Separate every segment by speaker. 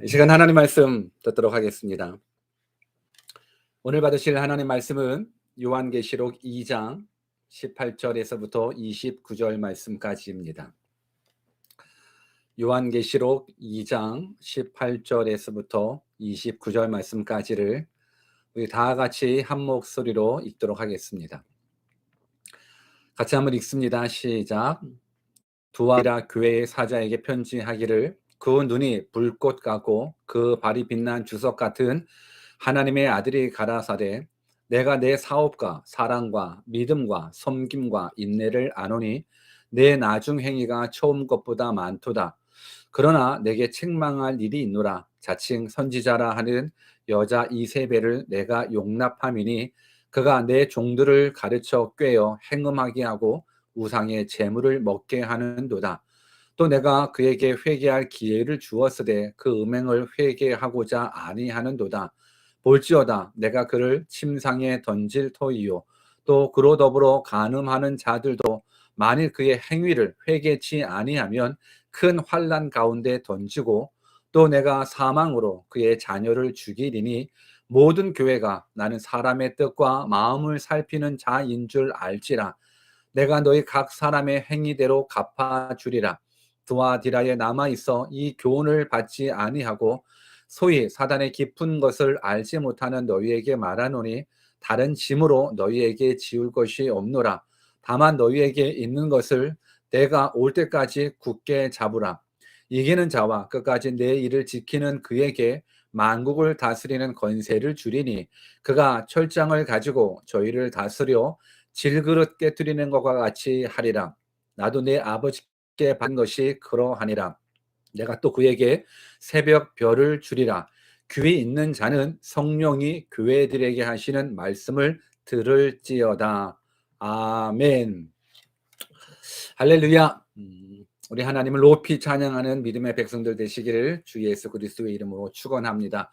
Speaker 1: 이 시간 하나님 말씀 듣도록 하겠습니다. 오늘 받으실 하나님 말씀은 요한계시록 2장 18절에서부터 29절 말씀까지입니다. 요한계시록 2장 18절에서부터 29절 말씀까지를 우리 다 같이 한 목소리로 읽도록 하겠습니다. 같이 한번 읽습니다. 시작. 두아디라 교회의 사자에게 편지하기를, 그 눈이 불꽃 같고 그 발이 빛난 주석 같은 하나님의 아들이 가라사대, 내가 내 사업과 사랑과 믿음과 섬김과 인내를 아노니 내 나중 행위가 처음 것보다 많도다. 그러나 내게 책망할 일이 있노라. 자칭 선지자라 하는 여자 이세벨을 내가 용납함이니 그가 내 종들을 가르쳐 꾀어 행음하게 하고 우상의 재물을 먹게 하는도다. 또 내가 그에게 회개할 기회를 주었으되 그 음행을 회개하고자 아니하는도다. 볼지어다 내가 그를 침상에 던질 터이요 또 그로 더불어 간음하는 자들도 만일 그의 행위를 회개치 아니하면 큰 환난 가운데 던지고, 또 내가 사망으로 그의 자녀를 죽이리니 모든 교회가 나는 사람의 뜻과 마음을 살피는 자인 줄 알지라. 내가 너희 각 사람의 행위대로 갚아주리라. 두아디라에 남아있어 이 교훈을 받지 아니하고 소위 사단의 깊은 것을 알지 못하는 너희에게 말하노니 다른 짐으로 너희에게 지울 것이 없노라. 다만 너희에게 있는 것을 내가 올 때까지 굳게 잡으라. 이기는 자와 끝까지 내 일을 지키는 그에게 만국을 다스리는 권세를 주리니 그가 철장을 가지고 저희를 다스려 질그릇 깨뜨리는 것과 같이 하리라. 나도 내 아버지께 받은 것이 그러하니라. 내가 또 그에게 새벽 별을 주리라. 귀 있는 자는 성령이 교회들에게 하시는 말씀을 들을지어다. 아멘. 할렐루야. 우리 하나님을 높이 찬양하는 믿음의 백성들 되시기를 주 예수 그리스도의 이름으로 축원합니다.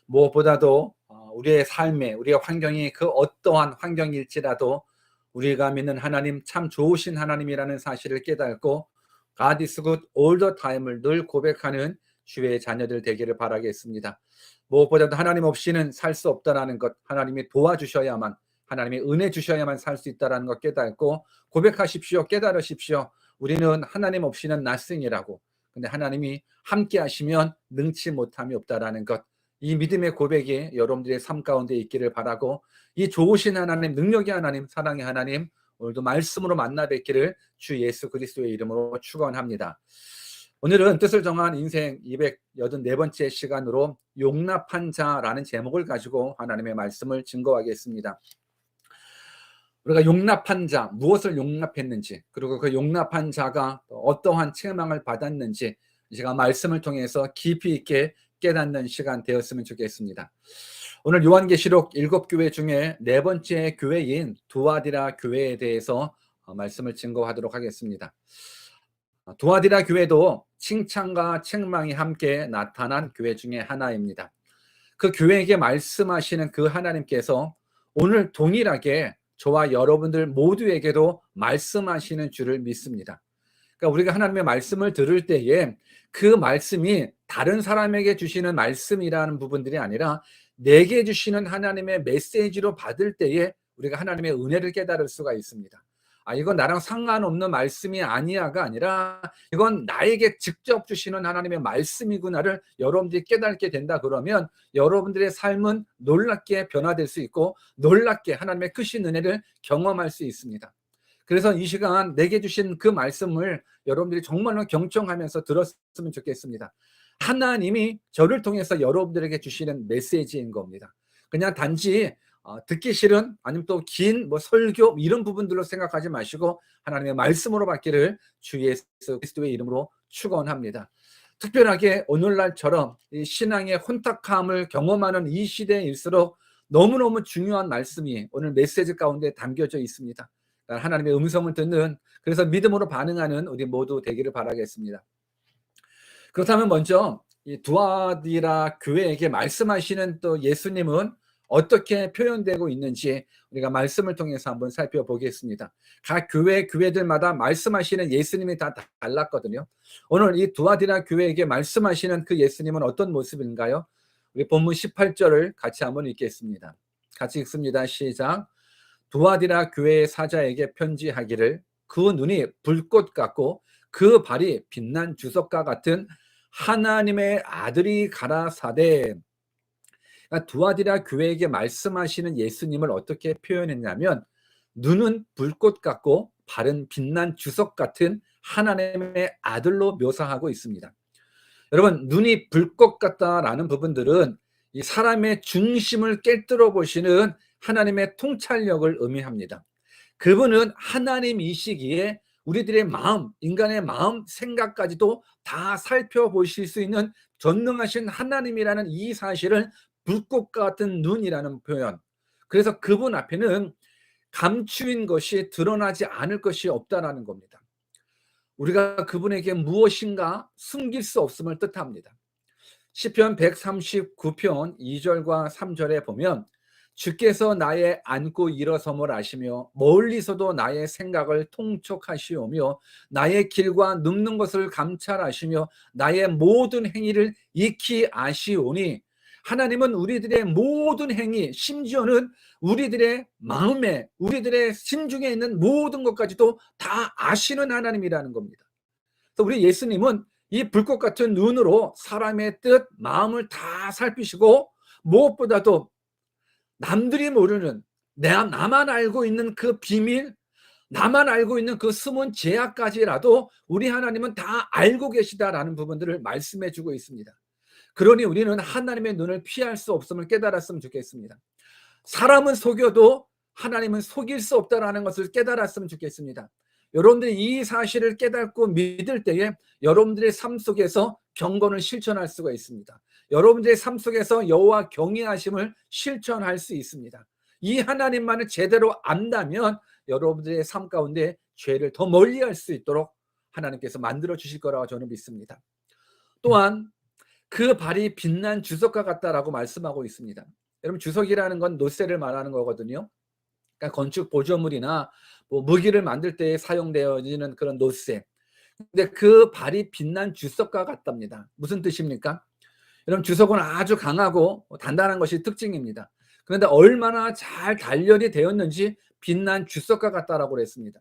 Speaker 1: 무엇보다도 우리의 삶에, 우리의 환경이 그 어떠한 환경일지라도 우리가 믿는 하나님 참 좋으신 하나님이라는 사실을 깨닫고 God is good all the time을 늘 고백하는 주의 자녀들 되기를 바라겠습니다. 무엇보다도 하나님 없이는 살 수 없다라는 것, 하나님이 도와주셔야만, 하나님의 은혜 주셔야만 살 수 있다는 것 깨닫고 고백하십시오. 깨달으십시오. 우리는 하나님 없이는 nothing이라고. 근데 하나님이 함께 하시면 능치 못함이 없다라는 것, 이 믿음의 고백이 여러분들의 삶 가운데 있기를 바라고, 이 좋으신 하나님, 능력의 하나님, 사랑의 하나님 오늘도 말씀으로 만나 뵙기를 주 예수 그리스도의 이름으로 축원합니다. 오늘은 뜻을 정한 인생 284번째 시간으로 용납한 자라는 제목을 가지고 하나님의 말씀을 증거하겠습니다. 우리가 용납한 자, 무엇을 용납했는지, 그리고 그 용납한 자가 어떠한 책망을 받았는지 제가 말씀을 통해서 깊이 있게 깨닫는 시간 되었으면 좋겠습니다. 오늘 요한계시록 7교회 중에 4번째 교회인 두아디라 교회에 대해서 말씀을 증거하도록 하겠습니다. 두아디라 교회도 칭찬과 책망이 함께 나타난 교회 중에 하나입니다. 그 교회에게 말씀하시는 그 하나님께서 오늘 동일하게 저와 여러분들 모두에게도 말씀하시는 줄을 믿습니다. 그러니까 우리가 하나님의 말씀을 들을 때에 그 말씀이 다른 사람에게 주시는 말씀이라는 부분들이 아니라 내게 주시는 하나님의 메시지로 받을 때에 우리가 하나님의 은혜를 깨달을 수가 있습니다. 이건 나랑 상관없는 말씀이 아니야가 아니라 이건 나에게 직접 주시는 하나님의 말씀이구나를 여러분들이 깨닫게 된다 그러면 여러분들의 삶은 놀랍게 변화될 수 있고 놀랍게 하나님의 크신 은혜를 경험할 수 있습니다. 그래서 이 시간 내게 주신 그 말씀을 여러분들이 정말로 경청하면서 들었으면 좋겠습니다. 하나님이 저를 통해서 여러분들에게 주시는 메시지인 겁니다. 그냥 단지 듣기 싫은 아니면 또 긴 설교 이런 부분들로 생각하지 마시고 하나님의 말씀으로 받기를 주 예수 그리스도의 이름으로 축원합니다. 특별하게 오늘날처럼 이 신앙의 혼탁함을 경험하는 이 시대일수록 너무너무 중요한 말씀이 오늘 메시지 가운데 담겨져 있습니다. 하나님의 음성을 듣는, 그래서 믿음으로 반응하는 우리 모두 되기를 바라겠습니다. 그렇다면 먼저 이 두아디라 교회에게 말씀하시는 또 예수님은 어떻게 표현되고 있는지 우리가 말씀을 통해서 한번 살펴보겠습니다. 각 교회들마다 말씀하시는 예수님이 다 달랐거든요. 오늘 이 두아디라 교회에게 말씀하시는 그 예수님은 어떤 모습인가요? 우리 본문 18절을 같이 한번 읽겠습니다. 같이 읽습니다. 시작. 두아디라 교회의 사자에게 편지하기를 그 눈이 불꽃 같고 그 발이 빛난 주석과 같은 하나님의 아들이 가라사대. 그러니까 두아디라 교회에게 말씀하시는 예수님을 어떻게 표현했냐면 눈은 불꽃 같고 발은 빛난 주석 같은 하나님의 아들로 묘사하고 있습니다. 여러분, 눈이 불꽃 같다라는 부분들은 이 사람의 중심을 깨뜨려 보시는 하나님의 통찰력을 의미합니다. 그분은 하나님이시기에 우리들의 마음, 인간의 마음, 생각까지도 다 살펴보실 수 있는 전능하신 하나님이라는 이 사실을 불꽃 같은 눈이라는 표현. 그래서 그분 앞에는 감추인 것이 드러나지 않을 것이 없다라는 겁니다. 우리가 그분에게 무엇인가 숨길 수 없음을 뜻합니다. 시편 139편 2절과 3절에 보면 주께서 나의 앉고 일어섬을 아시며 멀리서도 나의 생각을 통촉하시오며 나의 길과 눕는 것을 감찰하시며 나의 모든 행위를 익히 아시오니. 하나님은 우리들의 모든 행위, 심지어는 우리들의 마음에, 우리들의 심중에 있는 모든 것까지도 다 아시는 하나님이라는 겁니다. 그래서 우리 예수님은 이 불꽃 같은 눈으로 사람의 뜻, 마음을 다 살피시고 무엇보다도 남들이 모르는, 나만 알고 있는 그 비밀, 나만 알고 있는 그 숨은 죄악까지라도 우리 하나님은 다 알고 계시다라는 부분들을 말씀해 주고 있습니다. 그러니 우리는 하나님의 눈을 피할 수 없음을 깨달았으면 좋겠습니다. 사람은 속여도 하나님은 속일 수 없다는 것을 깨달았으면 좋겠습니다. 여러분들이 이 사실을 깨닫고 믿을 때에 여러분들의 삶 속에서 경건을 실천할 수가 있습니다. 여러분들의 삶 속에서 여호와 경외하심을 실천할 수 있습니다. 이 하나님만을 제대로 안다면 여러분들의 삶 가운데 죄를 더 멀리할 수 있도록 하나님께서 만들어 주실 거라고 저는 믿습니다. 또한 그 발이 빛난 주석과 같다라고 말씀하고 있습니다. 여러분, 주석이라는 건 노쇠를 말하는 거거든요. 그러니까 건축 보조물이나 뭐 무기를 만들 때 사용되어지는 그런 노쇠. 근데 그 발이 빛난 주석과 같답니다. 무슨 뜻입니까? 여러분, 주석은 아주 강하고 단단한 것이 특징입니다. 그런데 얼마나 잘 단련이 되었는지 빛난 주석과 같다라고 그랬습니다.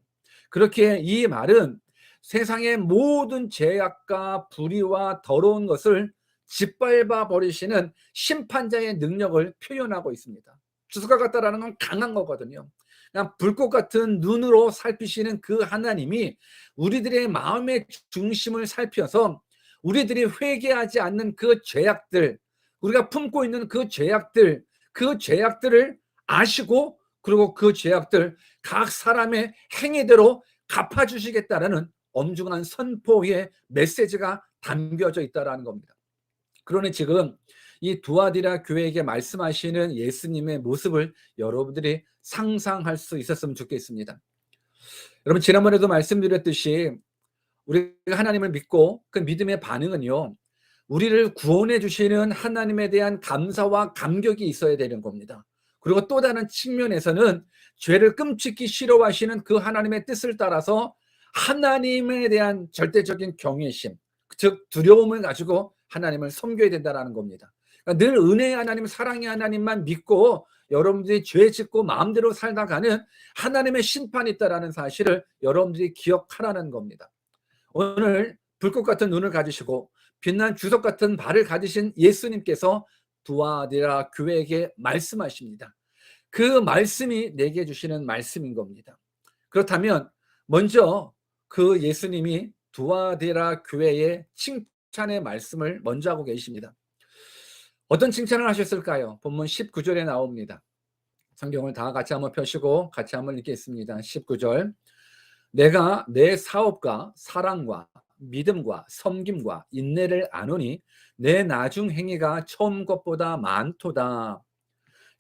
Speaker 1: 그렇게 이 말은 세상의 모든 죄악과 불의와 더러운 것을 짓밟아 버리시는 심판자의 능력을 표현하고 있습니다. 주석과 같다라는 건 강한 거거든요. 그냥 불꽃 같은 눈으로 살피시는 그 하나님이 우리들의 마음의 중심을 살펴서 우리들이 회개하지 않는 그 죄악들, 우리가 품고 있는 그 죄악들을 아시고, 그리고 그 죄악들 각 사람의 행위대로 갚아주시겠다라는 엄중한 선포의 메시지가 담겨져 있다는 겁니다. 그러니 지금 이 두아디라 교회에게 말씀하시는 예수님의 모습을 여러분들이 상상할 수 있었으면 좋겠습니다. 여러분, 지난번에도 말씀드렸듯이 우리가 하나님을 믿고 그 믿음의 반응은요, 우리를 구원해 주시는 하나님에 대한 감사와 감격이 있어야 되는 겁니다. 그리고 또 다른 측면에서는 죄를 끔찍히 싫어하시는 그 하나님의 뜻을 따라서 하나님에 대한 절대적인 경외심, 즉 두려움을 가지고 하나님을 섬겨야 된다는 겁니다. 그러니까 늘 은혜의 하나님, 사랑의 하나님만 믿고 여러분들이 죄 짓고 마음대로 살다가는 하나님의 심판이 있다는 사실을 여러분들이 기억하라는 겁니다. 오늘 불꽃 같은 눈을 가지시고 빛난 주석 같은 발을 가지신 예수님께서 두아디라 교회에게 말씀하십니다. 그 말씀이 내게 주시는 말씀인 겁니다. 그렇다면 먼저 그 예수님이 두아디라 교회의 칭찬의 말씀을 먼저 하고 계십니다. 어떤 칭찬을 하셨을까요? 본문 19절에 나옵니다. 성경을 다 같이 한번 펴시고 같이 한번 읽겠습니다. 19절. 내가 내 사업과 사랑과 믿음과 섬김과 인내를 아노니 내 나중 행위가 처음 것보다 많도다.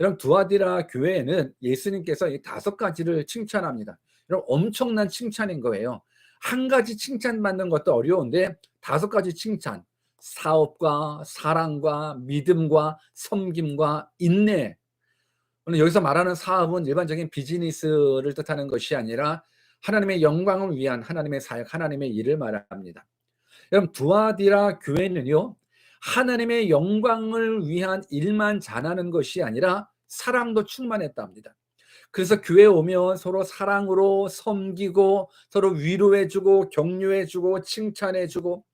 Speaker 1: 여러분, 두아디라 교회에는 예수님께서 이 5가지를 칭찬합니다. 여러분, 엄청난 칭찬인 거예요. 한 가지 칭찬받는 것도 어려운데 5가지 칭찬, 사업과 사랑과 믿음과 섬김과 인내, 물론 여기서 말하는 사업은 일반적인 비즈니스를 뜻하는 것이 아니라 하나님의 영광을 위한 하나님의 사역, 하나님의 일을 말합니다. 여러분, 두아디라 교회는요, 하나님의 영광을 위한 일만 잘하는 것이 아니라 사랑도 충만했답니다. 그래서 교회에 오면 서로 사랑으로 섬기고 서로 위로해주고 격려해주고 칭찬해주고,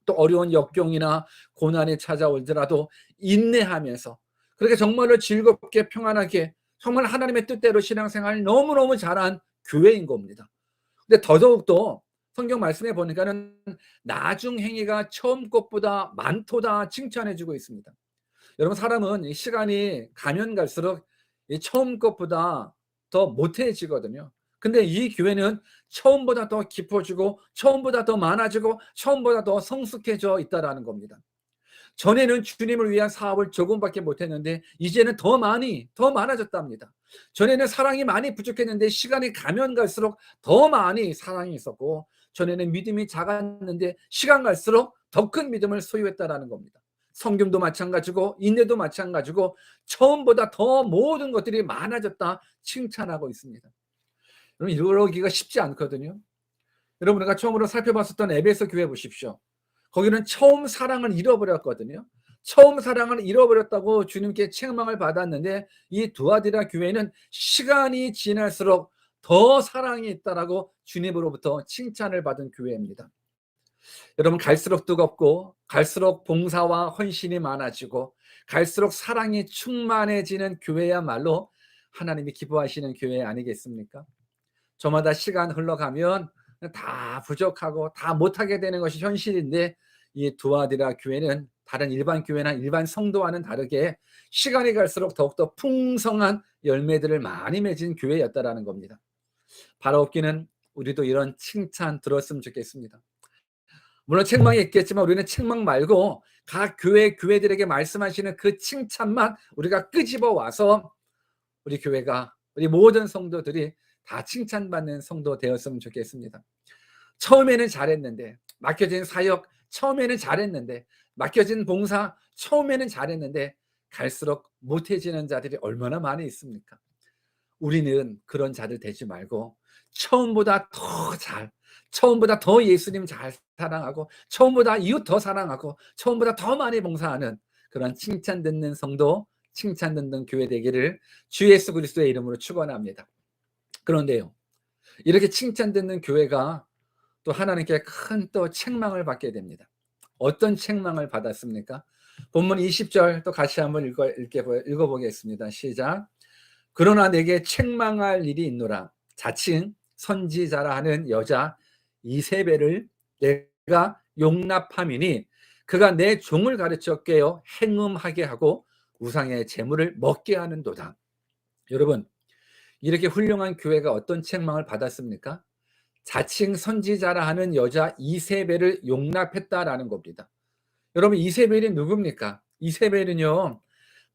Speaker 1: 또 어려운 역경이나 고난이 찾아오더라도 인내하면서 그렇게 정말로 즐겁게 평안하게 정말 하나님의 뜻대로 신앙생활 너무너무 잘한 교회인 겁니다. 근데 더더욱더 성경 말씀에 보니까는 나중 행위가 처음 것보다 많도다 칭찬해주고 있습니다. 여러분, 사람은 시간이 가면 갈수록 이 처음 것보다 더 못해지거든요. 근데 이 교회는 처음보다 더 깊어지고 처음보다 더 많아지고 처음보다 더 성숙해져 있다라는 겁니다. 전에는 주님을 위한 사업을 조금밖에 못했는데 이제는 더 많아졌답니다. 전에는 사랑이 많이 부족했는데 시간이 가면 갈수록 더 많이 사랑이 있었고, 전에는 믿음이 작았는데 시간 갈수록 더 큰 믿음을 소유했다라는 겁니다. 성경도 마찬가지고 인내도 마찬가지고 처음보다 더 모든 것들이 많아졌다 칭찬하고 있습니다. 여러분, 이러기가 쉽지 않거든요. 여러분, 우리가 처음으로 살펴봤었던 에베소 교회 보십시오. 거기는 처음 사랑을 잃어버렸거든요. 처음 사랑을 잃어버렸다고 주님께 책망을 받았는데, 이 두아디라 교회는 시간이 지날수록 더 사랑이 있다라고 주님으로부터 칭찬을 받은 교회입니다. 여러분, 갈수록 뜨겁고 갈수록 봉사와 헌신이 많아지고 갈수록 사랑이 충만해지는 교회야말로 하나님이 기뻐하시는 교회 아니겠습니까? 저마다 시간 흘러가면 다 부족하고 다 못하게 되는 것이 현실인데, 이 두아디라 교회는 다른 일반 교회나 일반 성도와는 다르게 시간이 갈수록 더욱더 풍성한 열매들을 많이 맺은 교회였다라는 겁니다. 바라옵기는 우리도 이런 칭찬 들었으면 좋겠습니다. 물론 책망이 있겠지만 우리는 책망 말고 각 교회들에게 말씀하시는 그 칭찬만 우리가 끄집어 와서 우리 교회가, 우리 모든 성도들이 다 칭찬받는 성도 되었으면 좋겠습니다. 처음에는 잘했는데, 맡겨진 사역 처음에는 잘했는데, 맡겨진 봉사 처음에는 잘했는데 갈수록 못해지는 자들이 얼마나 많이 있습니까? 우리는 그런 자들 되지 말고 처음보다 처음보다 더 예수님 잘 사랑하고 처음보다 이웃 더 사랑하고 처음보다 더 많이 봉사하는 그런 칭찬 듣는 성도, 칭찬 듣는 교회 되기를 주 예수 그리스도의 이름으로 축원합니다. 그런데요, 이렇게 칭찬 듣는 교회가 또 하나님께 큰 또 책망을 받게 됩니다. 어떤 책망을 받았습니까? 본문 20절 또 같이 한번 읽어보겠습니다. 시작. 그러나 내게 책망할 일이 있노라. 자칭 선지자라 하는 여자 이세벨을 내가 용납함이니 그가 내 종을 가르쳐 깨어 행음하게 하고 우상의 재물을 먹게 하는도다. 여러분, 이렇게 훌륭한 교회가 어떤 책망을 받았습니까? 자칭 선지자라 하는 여자 이세벨을 용납했다라는 겁니다. 여러분, 이세벨이 누굽니까? 이세벨은요,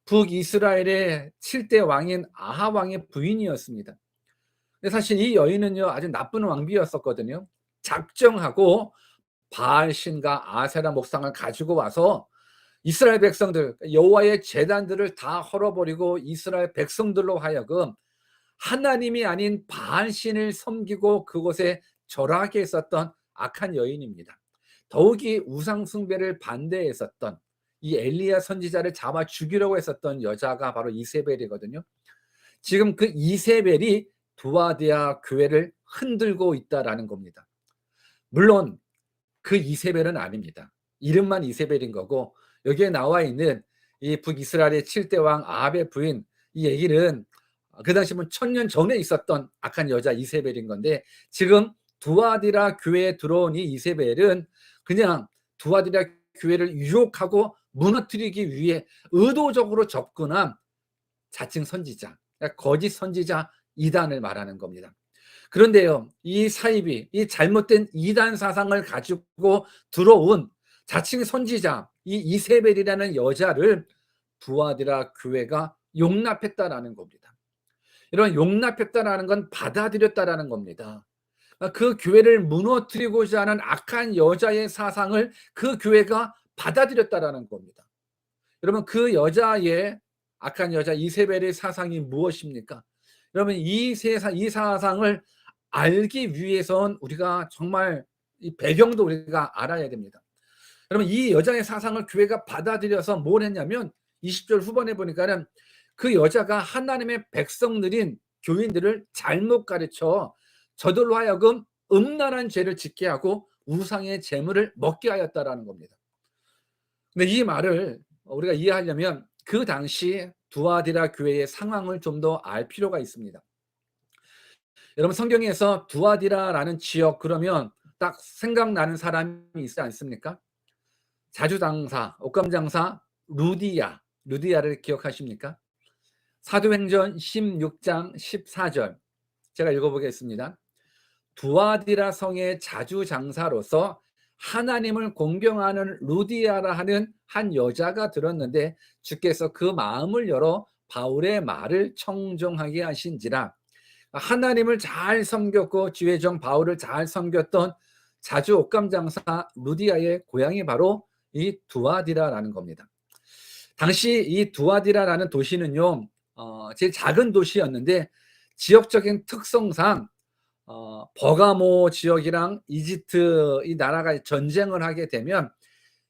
Speaker 1: 북이스라엘의 7대 왕인 아합 왕의 부인이었습니다. 근데 사실 이 여인은요, 아주 나쁜 왕비였었거든요. 작정하고 바알신과 아세라 목상을 가지고 와서 이스라엘 백성들, 여호와의 제단들을 다 헐어버리고 이스라엘 백성들로 하여금 하나님이 아닌 바알신을 섬기고 그곳에 절하게 했었던 악한 여인입니다. 더욱이 우상 숭배를 반대했었던 이 엘리야 선지자를 잡아 죽이려고 했었던 여자가 바로 이세벨이거든요. 지금 그 이세벨이 두아디아 교회를 흔들고 있다라는 겁니다. 물론 그 이세벨은 아닙니다. 이름만 이세벨인 거고, 여기에 나와 있는 이 북이스라엘의 7대 왕 아합의 부인, 이 얘기는 그 당시 1000년 전에 있었던 악한 여자 이세벨인 건데, 지금 두아디라 교회에 들어온 이 이세벨은 그냥 두아디라 교회를 유혹하고 무너뜨리기 위해 의도적으로 접근한 자칭 선지자, 그러니까 거짓 선지자 이단을 말하는 겁니다. 그런데요, 이 사이비, 이 잘못된 이단 사상을 가지고 들어온 자칭 선지자 이 이세벨이라는 여자를 두아디라 교회가 용납했다라는 겁니다. 이런 용납했다라는 건 받아들였다라는 겁니다. 그 교회를 무너뜨리고자 하는 악한 여자의 사상을 그 교회가 받아들였다라는 겁니다. 여러분, 그 여자의 악한 여자 이세벨의 사상이 무엇입니까? 여러분 이 사상을 알기 위해선 우리가 정말 이 배경도 우리가 알아야 됩니다. 여러분 이 여자의 사상을 교회가 받아들여서 뭘 했냐면 20절 후반에 보니까는 그 여자가 하나님의 백성들인 교인들을 잘못 가르쳐 저들로 하여금 음란한 죄를 짓게 하고 우상의 재물을 먹게 하였다라는 겁니다. 근데 이 말을 우리가 이해하려면 그 당시 두아디라 교회의 상황을 좀 더 알 필요가 있습니다. 여러분 성경에서 두아디라라는 지역 그러면 딱 생각나는 사람이 있지 않습니까? 자주장사, 옷감장사 루디아를 기억하십니까? 사도행전 16장 14절 제가 읽어보겠습니다. 두아디라 성의 자주장사로서 하나님을 공경하는 루디아라 하는 한 여자가 들었는데 주께서 그 마음을 열어 바울의 말을 청종하게 하신지라. 하나님을 잘 섬겼고 주의 종 바울을 잘 섬겼던 자주 옷감장사 루디아의 고향이 바로 이 두아디라라는 겁니다. 당시 이 두아디라라는 도시는요, 제일 작은 도시였는데 지역적인 특성상 버가모 지역이랑 이집트 이 나라가 전쟁을 하게 되면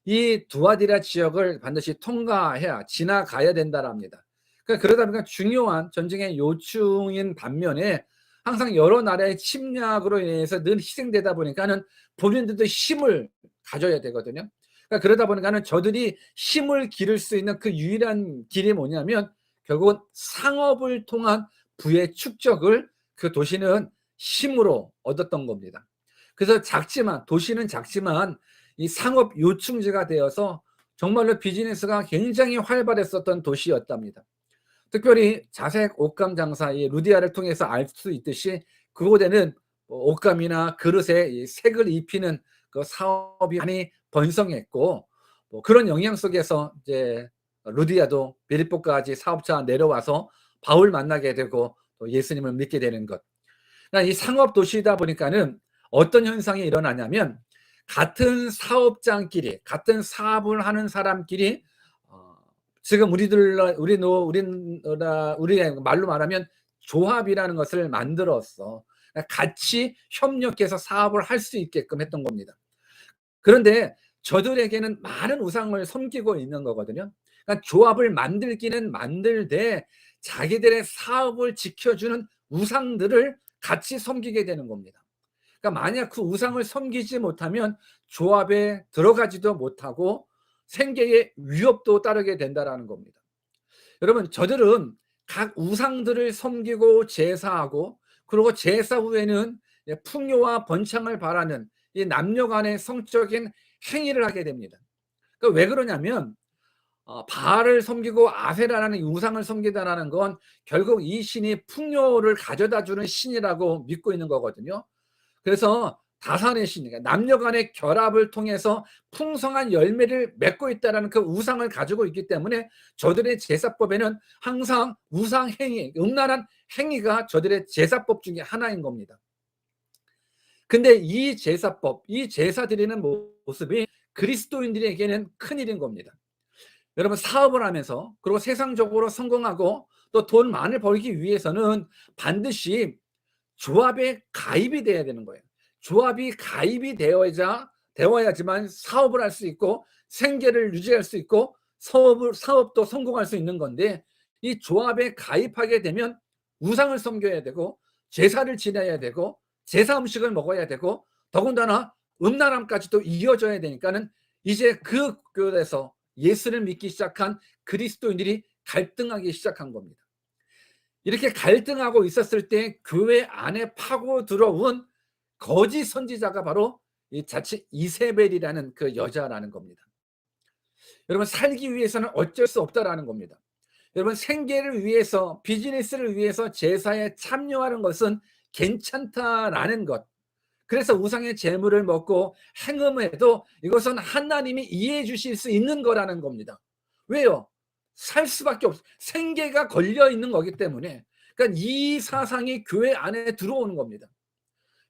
Speaker 1: 이 두아디라 지역을 반드시 통과해야 지나가야 된다랍니다. 그러다 보니까 중요한 전쟁의 요충인 반면에 항상 여러 나라의 침략으로 인해서 늘 희생되다 보니까는 본인들도 힘을 가져야 되거든요. 그러다 보니까는 저들이 힘을 기를 수 있는 그 유일한 길이 뭐냐면 결국은 상업을 통한 부의 축적을 그 도시는 힘으로 얻었던 겁니다. 그래서 도시는 작지만 이 상업 요충지가 되어서 정말로 비즈니스가 굉장히 활발했었던 도시였답니다. 특별히 자색 옷감 장사의 루디아를 통해서 알 수 있듯이 그곳에는 옷감이나 그릇에 색을 입히는 그 사업이 많이 번성했고 그런 영향 속에서 이제 루디아도 빌립보까지 사업자 내려와서 바울 만나게 되고 또 예수님을 믿게 되는 것. 이 상업 도시다 보니까는 어떤 현상이 일어나냐면 같은 사업장끼리 같은 사업을 하는 사람끼리 지금 우리의 말로 말하면 조합이라는 것을 만들었어. 같이 협력해서 사업을 할 수 있게끔 했던 겁니다. 그런데 저들에게는 많은 우상을 섬기고 있는 거거든요. 그러니까 조합을 만들기는 만들되 자기들의 사업을 지켜주는 우상들을 같이 섬기게 되는 겁니다. 그러니까 만약 그 우상을 섬기지 못하면 조합에 들어가지도 못하고 생계에 위협도 따르게 된다라는 겁니다. 여러분 저들은 각 우상들을 섬기고 제사하고 그리고 제사 후에는 풍요와 번창을 바라는 이 남녀 간의 성적인 행위를 하게 됩니다. 그러니까 왜 그러냐면 바알을 섬기고 아세라라는 우상을 섬기다라는 건 결국 이 신이 풍요를 가져다주는 신이라고 믿고 있는 거거든요. 그래서 다산의 신, 남녀 간의 결합을 통해서 풍성한 열매를 맺고 있다는 그 우상을 가지고 있기 때문에 저들의 제사법에는 항상 우상 행위, 음란한 행위가 저들의 제사법 중에 하나인 겁니다. 근데 이 제사법, 이 제사 드리는 모습이 그리스도인들에게는 큰일인 겁니다. 여러분 사업을 하면서 그리고 세상적으로 성공하고 또 돈 많이 벌기 위해서는 반드시 조합에 가입이 돼야 되는 거예요. 조합이 가입이 되어야지만 사업을 할 수 있고 생계를 유지할 수 있고 사업도 성공할 수 있는 건데 이 조합에 가입하게 되면 우상을 섬겨야 되고 제사를 지내야 되고 제사 음식을 먹어야 되고 더군다나 음란함까지도 이어져야 되니까는 이제 그에서 예수를 믿기 시작한 그리스도인들이 갈등하기 시작한 겁니다. 이렇게 갈등하고 있었을 때 교회 안에 파고 들어온 거짓 선지자가 바로 이 자칫 이세벨이라는 그 여자라는 겁니다. 여러분 살기 위해서는 어쩔 수 없다라는 겁니다. 여러분 생계를 위해서 비즈니스를 위해서 제사에 참여하는 것은 괜찮다라는 것. 그래서 우상의 제물을 먹고 행음해도 이것은 하나님이 이해해 주실 수 있는 거라는 겁니다. 왜요? 살 수밖에 없어. 생계가 걸려 있는 거기 때문에. 그러니까 이 사상이 교회 안에 들어오는 겁니다.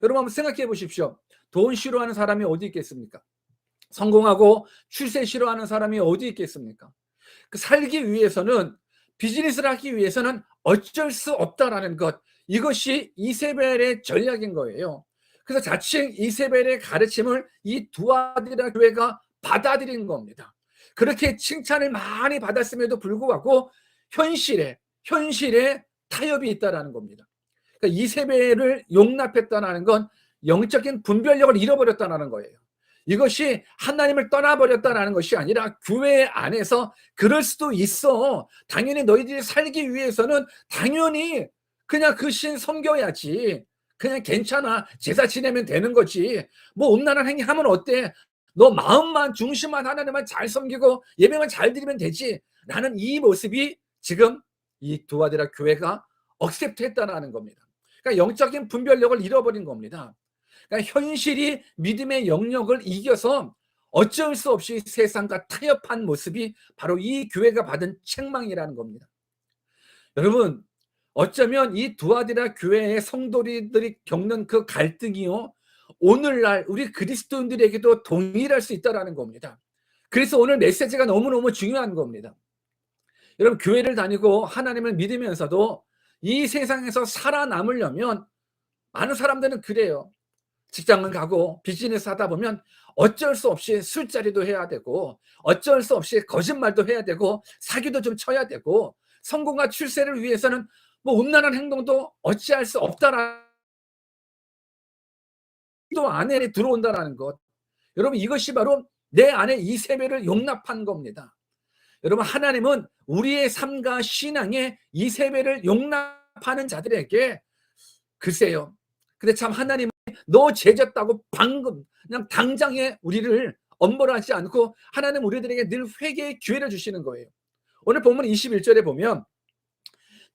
Speaker 1: 여러분 한번 생각해 보십시오. 돈 싫어하는 사람이 어디 있겠습니까? 성공하고 출세 싫어하는 사람이 어디 있겠습니까? 그 살기 위해서는 비즈니스를 하기 위해서는 어쩔 수 없다라는 것, 이것이 이세벨의 전략인 거예요. 그래서 자칭 이세벨의 가르침을 이 두아디라 교회가 받아들인 겁니다. 그렇게 칭찬을 많이 받았음에도 불구하고 현실에 타협이 있다라는 겁니다. 그러니까 이세벨을 용납했다는 건 영적인 분별력을 잃어버렸다는 거예요. 이것이 하나님을 떠나버렸다는 것이 아니라 교회 안에서 그럴 수도 있어. 당연히 너희들이 살기 위해서는 당연히 그냥 그 신 섬겨야지. 그냥 괜찮아. 제사 지내면 되는 거지. 뭐 음란한 행위 하면 어때? 너 마음만 중심만 하나님만 잘 섬기고 예배만 잘 드리면 되지. 라는 이 모습이 지금 이 두아디라 교회가 억셉트했다는 겁니다. 그러니까 영적인 분별력을 잃어버린 겁니다. 그러니까 현실이 믿음의 영역을 이겨서 어쩔 수 없이 세상과 타협한 모습이 바로 이 교회가 받은 책망이라는 겁니다. 여러분, 어쩌면 이 두아디라 교회의 성도들이 겪는 그 갈등이요, 오늘날 우리 그리스도인들에게도 동일할 수 있다는 겁니다. 그래서 오늘 메시지가 너무너무 중요한 겁니다. 여러분, 교회를 다니고 하나님을 믿으면서도 이 세상에서 살아남으려면 많은 사람들은 그래요. 직장을 가고 비즈니스 하다 보면 어쩔 수 없이 술자리도 해야 되고 어쩔 수 없이 거짓말도 해야 되고 사기도 좀 쳐야 되고 성공과 출세를 위해서는 뭐 음란한 행동도 어찌할 수 없다라는 또 안에 들어온다는 것. 여러분, 이것이 바로 내 안에 이세벨을 용납한 겁니다. 여러분, 하나님은 우리의 삶과 신앙에 이세벨을 용납하는 자들에게 글쎄요. 근데 참 하나님은 너 죄졌다고 방금 그냥 당장에 우리를 엄벌하지 않고 하나님 우리들에게 늘 회개의 기회를 주시는 거예요. 오늘 본문 21절에 보면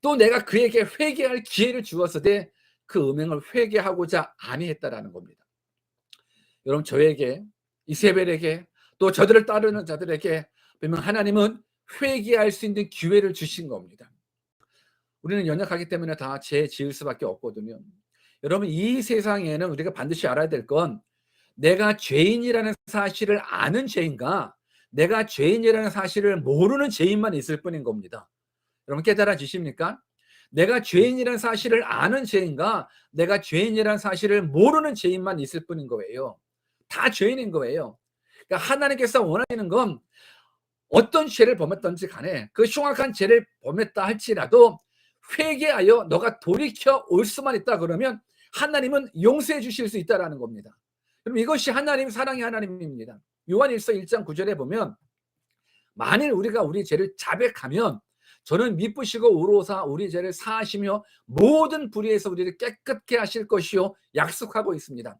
Speaker 1: 또 내가 그에게 회개할 기회를 주었으되 그 음행을 회개하고자 아니했다라는 겁니다. 여러분, 저에게 이세벨에게 또 저들을 따르는 자들에게 보면 하나님은 회개할 수 있는 기회를 주신 겁니다. 우리는 연약하기 때문에 다 죄 지을 수밖에 없거든요. 여러분, 이 세상에는 우리가 반드시 알아야 될 건 내가 죄인이라는 사실을 아는 죄인과 내가 죄인이라는 사실을 모르는 죄인만 있을 뿐인 겁니다. 여러분, 깨달아지십니까? 내가 죄인이라는 사실을 아는 죄인과 내가 죄인이라는 사실을 모르는 죄인만 있을 뿐인 거예요. 다 죄인인 거예요. 그러니까 하나님께서 원하시는 건 어떤 죄를 범했던지 간에 그 흉악한 죄를 범했다 할지라도 회개하여 너가 돌이켜 올 수만 있다 그러면 하나님은 용서해 주실 수 있다는 겁니다. 그럼 이것이 하나님 사랑의 하나님입니다. 요한일서 1장 9절에 보면 만일 우리가 우리 죄를 자백하면 저는 미쁘시고 의로우사 우리 죄를 사하시며 모든 불의에서 우리를 깨끗게 하실 것이요 약속하고 있습니다.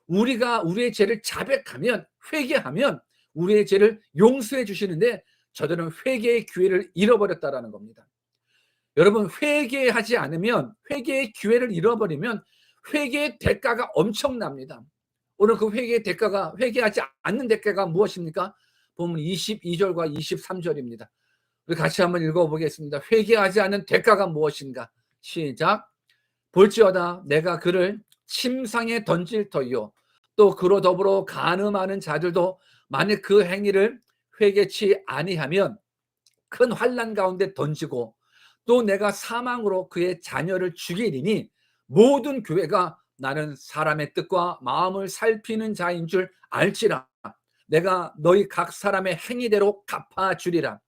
Speaker 1: 우리가 우리의 죄를 자백하면 회개하면 우리의 죄를 용서해 주시는데 저들은 회개의 기회를 잃어버렸다라는 겁니다. 여러분, 회개하지 않으면 회개의 기회를 잃어버리면 회개의 대가가 엄청납니다. 오늘 그 회개의 대가가 회개하지 않는 대가가 무엇입니까? 보면 22절과 23절입니다. 우리 같이 한번 읽어보겠습니다. 회개하지 않는 대가가 무엇인가? 시작. 볼지어다 내가 그를 침상에 던질 터이요 또 그로 더불어 간음하는 자들도 만일 그 행위를 회개치 아니하면 큰 환난 가운데 던지고 또 내가 사망으로 그의 자녀를 죽이리니 모든 교회가 나는 사람의 뜻과 마음을 살피는 자인 줄 알지라. 내가 너희 각 사람의 행위대로 갚아주리라.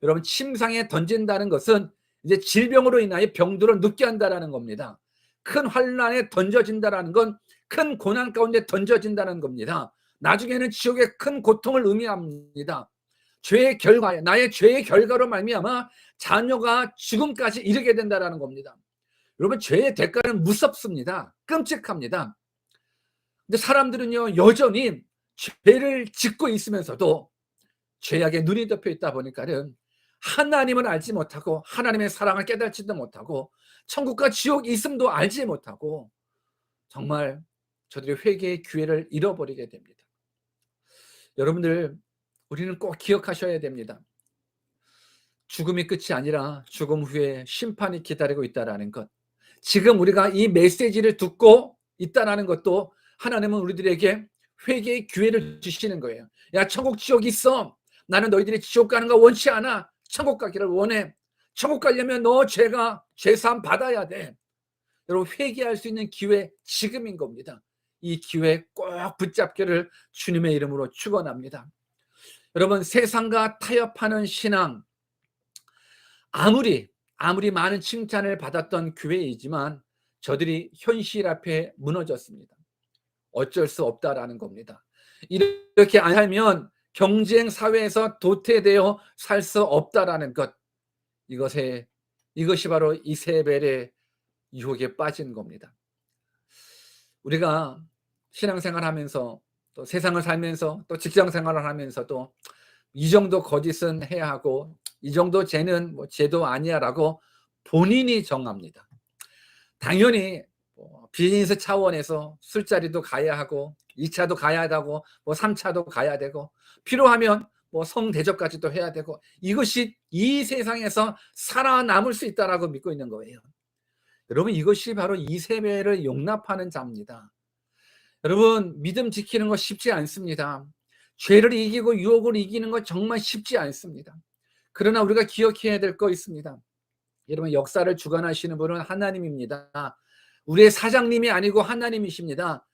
Speaker 1: 여러분, 침상에 던진다는 것은 이제 질병으로 인하여 병들어 눕게 한다는 겁니다. 큰 환난에 던져진다는 건 큰 고난 가운데 던져진다는 겁니다. 나중에는 지옥의 큰 고통을 의미합니다. 죄의 결과, 나의 죄의 결과로 말미암아 자녀가 죽음까지 이르게 된다는 겁니다. 여러분, 죄의 대가는 무섭습니다. 끔찍합니다. 근데 사람들은요 여전히 죄를 짓고 있으면서도 죄악에 눈이 덮여 있다 보니까는 하나님을 알지 못하고 하나님의 사랑을 깨닫지도 못하고 천국과 지옥이 있음도 알지 못하고 정말 저들이 회개의 기회를 잃어버리게 됩니다. 여러분들, 우리는 꼭 기억하셔야 됩니다. 죽음이 끝이 아니라 죽음 후에 심판이 기다리고 있다는 것. 지금 우리가 이 메시지를 듣고 있다는 것도 하나님은 우리들에게 회개의 기회를 주시는 거예요. 야, 천국 지옥 있어. 나는 너희들이 지옥 가는 거 원치 않아. 천국 가기를 원해. 천국 가려면 너 죄사함 받아야 돼. 여러분, 회개할 수 있는 기회 지금인 겁니다. 이 기회 꼭 붙잡기를 주님의 이름으로 축원합니다. 여러분, 세상과 타협하는 신앙, 아무리 많은 칭찬을 받았던 교회이지만 저들이 현실 앞에 무너졌습니다. 어쩔 수 없다라는 겁니다. 이렇게 안 살면 경쟁 사회에서 도태되어 살 수 없다라는 것, 이것이 바로 이세벨의 유혹에 빠진 겁니다. 우리가 신앙생활 하면서 또 세상을 살면서 또 직장 생활을 하면서도 이 정도 거짓은 해야 하고 이 정도 죄는 죄도 아니야라고 본인이 정합니다. 당연히 비즈니스 차원에서 술자리도 가야 하고 2차도 가야 하고 3차도 가야 되고 필요하면 성대접까지도 해야 되고, 이것이 이 세상에서 살아남을 수 있다라고 믿고 있는 거예요. 여러분, 이것이 바로 이세벨을 용납하는 자입니다. 여러분, 믿음 지키는 거 쉽지 않습니다. 죄를 이기고 유혹을 이기는 거 정말 쉽지 않습니다. 그러나 우리가 기억해야 될 거 있습니다. 여러분, 역사를 주관하시는 분은 하나님입니다. 우리의 사장님이 아니고 하나님이십니다.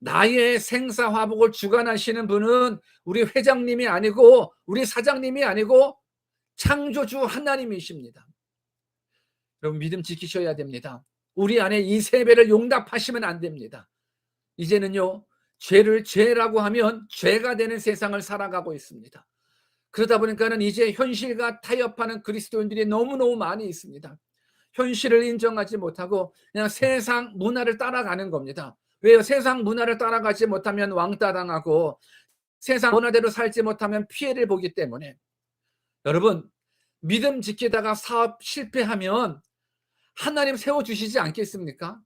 Speaker 1: 나의 생사화복을 주관하시는 분은 우리 회장님이 아니고 우리 사장님이 아니고 창조주 하나님이십니다. 여러분, 믿음 지키셔야 됩니다. 우리 안에 이세벨을 용납하시면 안 됩니다. 이제는요, 죄를 죄라고 하면 죄가 되는 세상을 살아가고 있습니다. 그러다 보니까는 이제 현실과 타협하는 그리스도인들이 너무너무 많이 있습니다. 현실을 인정하지 못하고 그냥 세상 문화를 따라가는 겁니다. 왜요? 세상 문화를 따라가지 못하면 왕따 당하고 세상 문화대로 살지 못하면 피해를 보기 때문에. 여러분, 믿음 지키다가 사업 실패하면 하나님 세워주시지 않겠습니까?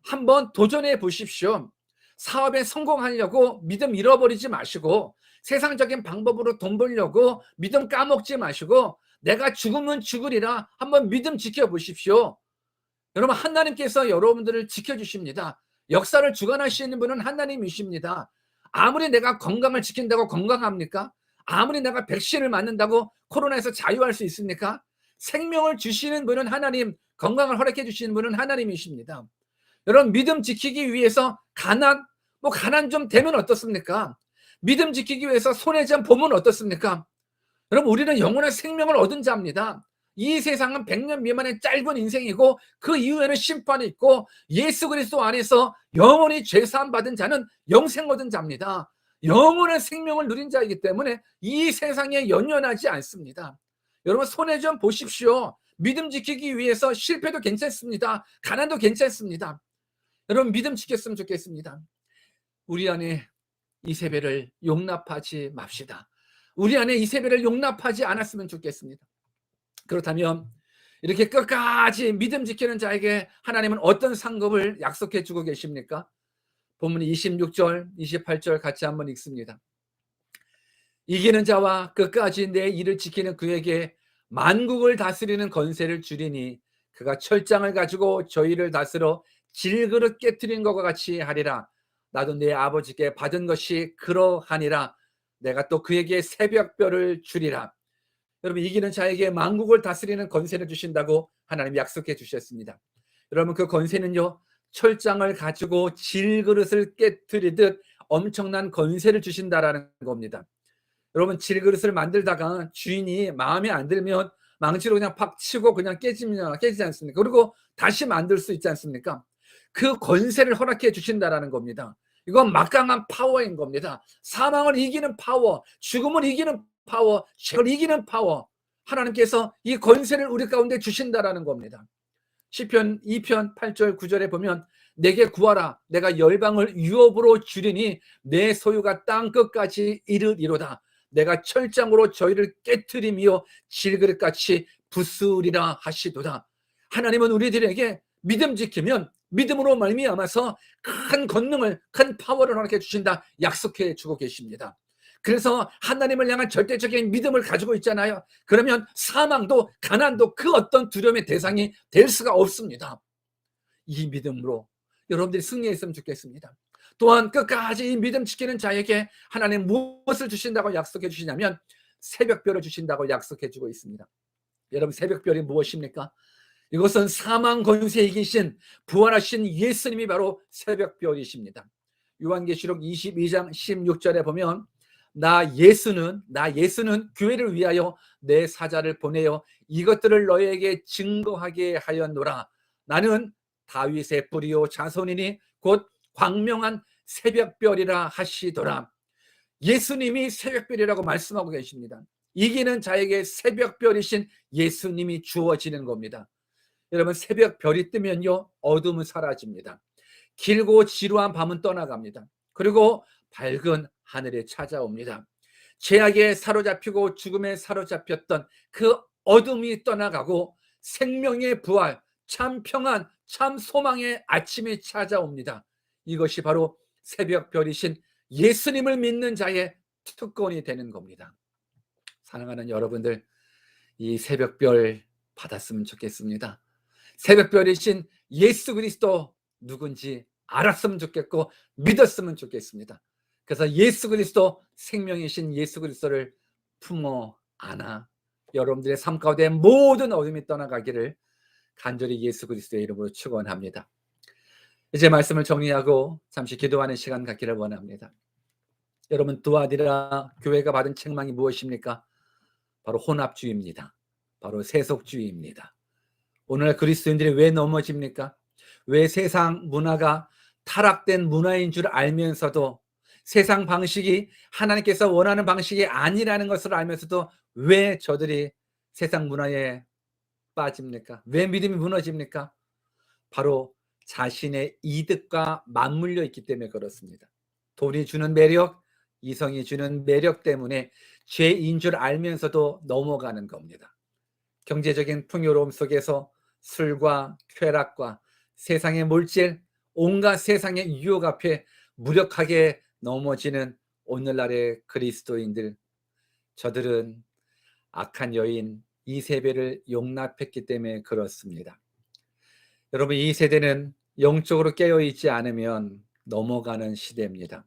Speaker 1: 한번 도전해 보십시오. 사업에 성공하려고 믿음 잃어버리지 마시고, 세상적인 방법으로 돈 벌려고 믿음 까먹지 마시고, 내가 죽으면 죽으리라 한번 믿음 지켜보십시오. 여러분, 하나님께서 여러분들을 지켜주십니다. 역사를 주관하시는 분은 하나님이십니다. 아무리 내가 건강을 지킨다고 건강합니까? 아무리 내가 백신을 맞는다고 코로나에서 자유할 수 있습니까? 생명을 주시는 분은 하나님, 건강을 허락해 주시는 분은 하나님이십니다. 여러분, 믿음 지키기 위해서 가난 좀 되면 어떻습니까? 믿음 지키기 위해서 손해 좀 보면 어떻습니까? 여러분, 우리는 영원한 생명을 얻은 자입니다. 이 세상은 100년 미만의 짧은 인생이고 그 이후에는 심판이 있고 예수 그리스도 안에서 영원히 죄사함 받은 자는 영생 얻은 자입니다. 영원한 생명을 누린 자이기 때문에 이 세상에 연연하지 않습니다. 여러분, 손해 좀 보십시오. 믿음 지키기 위해서 실패도 괜찮습니다. 가난도 괜찮습니다. 여러분, 믿음 지켰으면 좋겠습니다. 우리 안에 이세벨을 용납하지 맙시다. 우리 안에 이세벨을 용납하지 않았으면 좋겠습니다. 그렇다면 이렇게 끝까지 믿음 지키는 자에게 하나님은 어떤 상급을 약속해 주고 계십니까? 본문 26절, 28절 같이 한번 읽습니다. 이기는 자와 끝까지 내 일을 지키는 그에게 만국을 다스리는 건세를 주리니 그가 철장을 가지고 저희를 다스려 질그릇 깨트린 것과 같이 하리라. 나도 내 아버지께 받은 것이 그러하니라. 내가 또 그에게 새벽별을 주리라. 여러분, 이기는 자에게 만국을 다스리는 건세를 주신다고 하나님 약속해 주셨습니다. 여러분, 그 건세는요, 철장을 가지고 질그릇을 깨트리듯 엄청난 건세를 주신다라는 겁니다. 여러분, 질그릇을 만들다가 주인이 마음에 안 들면 망치로 그냥 팍 치고 그냥 깨지지 않습니까? 그리고 다시 만들 수 있지 않습니까? 그 건세를 허락해 주신다라는 겁니다. 이건 막강한 파워인 겁니다. 사망을 이기는 파워, 죽음을 이기는 파워, 죄를 이기는 파워, 하나님께서 이 건세를 우리 가운데 주신다라는 겁니다. 시편 2편 8절 9절에 보면 내게 구하라, 내가 열방을 유업으로 주리니 내 소유가 땅 끝까지 이르리로다. 내가 철장으로 저희를 깨트리며 질그릇같이 부수리라 하시도다. 하나님은 우리들에게 믿음 지키면 믿음으로 말미암아서 큰 권능을, 큰 파워를 허락해 주신다 약속해 주고 계십니다. 그래서 하나님을 향한 절대적인 믿음을 가지고 있잖아요. 그러면 사망도 가난도 그 어떤 두려움의 대상이 될 수가 없습니다. 이 믿음으로 여러분들이 승리했으면 좋겠습니다. 또한 끝까지 이 믿음 지키는 자에게 하나님 무엇을 주신다고 약속해 주시냐면 새벽별을 주신다고 약속해 주고 있습니다. 여러분, 새벽별이 무엇입니까? 이것은 사망 권세에 이기신 부활하신 예수님이 바로 새벽별이십니다. 요한계시록 22장 16절에 보면 나 예수는 교회를 위하여 내 사자를 보내어 이것들을 너희에게 증거하게 하였노라. 나는 다윗의 뿌리요 자손이니 곧 광명한 새벽별이라 하시더라. 예수님이 새벽별이라고 말씀하고 계십니다. 이기는 자에게 새벽별이신 예수님이 주어지는 겁니다. 여러분, 새벽별이 뜨면요, 어둠은 사라집니다. 길고 지루한 밤은 떠나갑니다. 그리고 밝은 하늘에 찾아옵니다. 죄악에 사로잡히고 죽음에 사로잡혔던 그 어둠이 떠나가고 생명의 부활, 참 평안, 참 소망의 아침이 찾아옵니다. 이것이 바로 새벽별이신 예수님을 믿는 자의 특권이 되는 겁니다. 사랑하는 여러분들, 이 새벽별 받았으면 좋겠습니다. 새벽별이신 예수 그리스도 누군지 알았으면 좋겠고 믿었으면 좋겠습니다. 그래서 예수 그리스도, 생명이신 예수 그리스도를 품어 안아 여러분들의 삶 가운데 모든 어둠이 떠나가기를 간절히 예수 그리스도의 이름으로 축원합니다. 이제 말씀을 정리하고 잠시 기도하는 시간 갖기를 원합니다. 여러분, 두아디라 교회가 받은 책망이 무엇입니까? 바로 혼합주의입니다. 바로 세속주의입니다. 오늘날 그리스도인들이 왜 넘어집니까? 왜 세상 문화가 타락된 문화인 줄 알면서도, 세상 방식이 하나님께서 원하는 방식이 아니라는 것을 알면서도 왜 저들이 세상 문화에 빠집니까? 왜 믿음이 무너집니까? 바로 자신의 이득과 맞물려 있기 때문에 그렇습니다. 돈이 주는 매력, 이성이 주는 매력 때문에 죄인 줄 알면서도 넘어가는 겁니다. 경제적인 풍요로움 속에서 술과 쾌락과 세상의 물질, 온갖 세상의 유혹 앞에 무력하게 넘어지는 오늘날의 그리스도인들, 저들은 악한 여인 이세벨을 용납했기 때문에 그렇습니다. 여러분, 이 세대는 영적으로 깨어있지 않으면 넘어가는 시대입니다.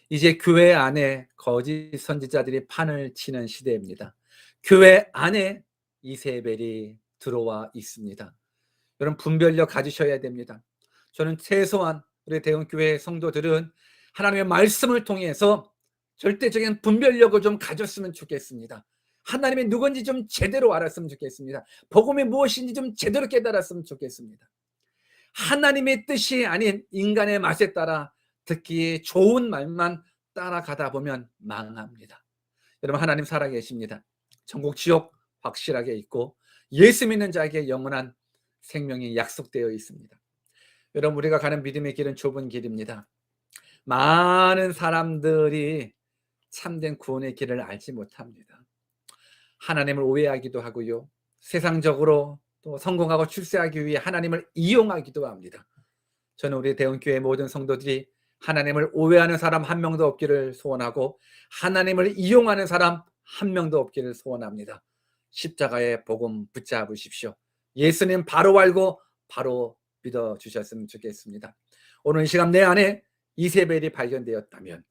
Speaker 1: 이제 교회 안에 거짓 선지자들이 판을 치는 시대입니다. 교회 안에 이세벨이 들어와 있습니다. 여러분, 분별력 가지셔야 됩니다. 저는 최소한 우리 대형교회 성도들은 하나님의 말씀을 통해서 절대적인 분별력을 좀 가졌으면 좋겠습니다. 하나님이 누군지 좀 제대로 알았으면 좋겠습니다. 복음이 무엇인지 좀 제대로 깨달았으면 좋겠습니다. 하나님의 뜻이 아닌 인간의 맛에 따라 듣기 좋은 말만 따라가다 보면 망합니다. 여러분, 하나님 살아계십니다. 천국 지옥 확실하게 있고 예수 믿는 자에게 영원한 생명이 약속되어 있습니다. 여러분, 우리가 가는 믿음의 길은 좁은 길입니다. 많은 사람들이 참된 구원의 길을 알지 못합니다. 하나님을 오해하기도 하고요, 세상적으로 또 성공하고 출세하기 위해 하나님을 이용하기도 합니다. 저는 우리 대원교회 모든 성도들이 하나님을 오해하는 사람 한 명도 없기를 소원하고 하나님을 이용하는 사람 한 명도 없기를 소원합니다. 십자가의 복음 붙잡으십시오. 예수님 바로 알고 바로 믿어주셨으면 좋겠습니다. 오늘 이 시간 내 안에 이세벨이 발견되었다면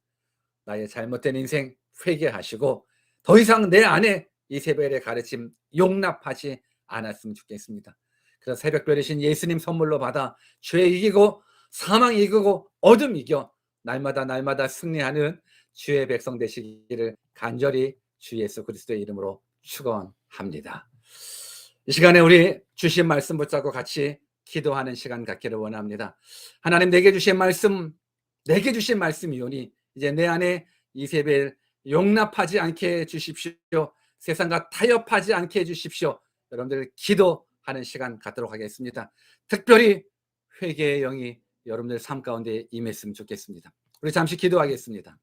Speaker 1: 나의 잘못된 인생 회개하시고 더 이상 내 안에 이세벨의 가르침 용납하지 않았으면 좋겠습니다. 그래서 새벽별이신 예수님 선물로 받아 죄 이기고 사망 이기고 어둠 이겨 날마다 승리하는 주의 백성 되시기를 간절히 주 예수 그리스도의 이름으로 축원합니다. 이 시간에 우리 주신 말씀 붙잡고 같이 기도하는 시간 갖기를 원합니다. 하나님, 내게 주신 말씀이오니 이제 내 안에 이세벨 용납하지 않게 해주십시오. 세상과 타협하지 않게 해주십시오. 여러분들 기도하는 시간 갖도록 하겠습니다. 특별히 회개의 영이 여러분들 삶 가운데 임했으면 좋겠습니다. 우리 잠시 기도하겠습니다.